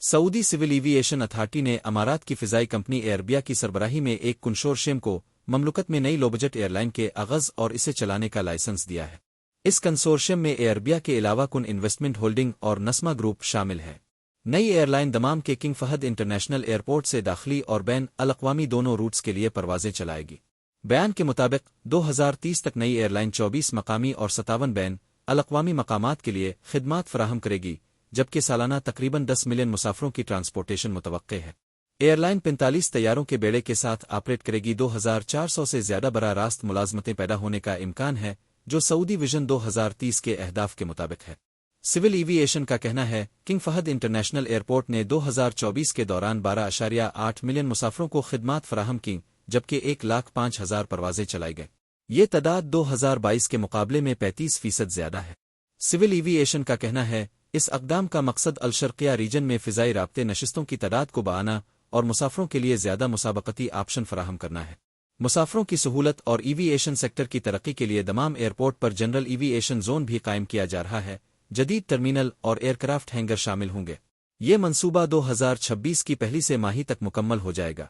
سعودی civil aviation authority نے امارات کی فضائی کمپنی ایئر اربیہ کی سربراہی میں ایک کنسورشیم کو مملکت میں نئی لو بجٹ ایئر لائن کے آغاز اور اسے چلانے کا لائسنس دیا ہے۔ اس کنسورشیم میں ایئر اربیہ کے علاوہ کن انویسٹمنٹ ہولڈنگ اور نسما گروپ شامل ہے۔ نئی ایئر لائن دمام کے کنگ فہد انٹرنیشنل ایئرپورٹ سے داخلی اور بین الاقوامی دونوں روٹس کے لیے پروازیں چلائے گی۔ بیان کے مطابق 2030 تک نئی ایئر لائن 24 مقامی اور 57 بین الاقوامی مقامات کے لیے خدمات فراہم کرے گی، جبکہ سالانہ تقریباً 10 ملین مسافروں کی ٹرانسپورٹیشن متوقع ہے۔ ایئر لائن 45 طیاروں کے بیڑے کے ساتھ آپریٹ کرے گی۔ 2400 سے زیادہ براہ راست ملازمتیں پیدا ہونے کا امکان ہے، جو سعودی ویژن 2030 کے اہداف کے مطابق ہے۔ سول ایوییشن کا کہنا ہے کنگ فہد انٹرنیشنل ایئرپورٹ نے 2024 کے دوران 12.8 ملین مسافروں کو خدمات فراہم کی، جبکہ 1,05,000 پروازیں چلائی گئیں۔ یہ تعداد 2022 کے مقابلے میں 35% زیادہ ہے۔ سول ایوییشن کا کہنا ہے اس اقدام کا مقصد الشرقیہ ریجن میں فضائی رابطے نشستوں کی تعداد کو بڑھانا اور مسافروں کے لیے زیادہ مسابقتی آپشن فراہم کرنا ہے۔ مسافروں کی سہولت اور ایوییشن سیکٹر کی ترقی کے لیے دمام ایئرپورٹ پر جنرل ایوییشن زون بھی قائم کیا جا رہا ہے۔ جدید ٹرمینل اور ایئرکرافٹ ہینگر شامل ہوں گے۔ یہ منصوبہ 2026 کی پہلی سہ ماہی تک مکمل ہو جائے گا۔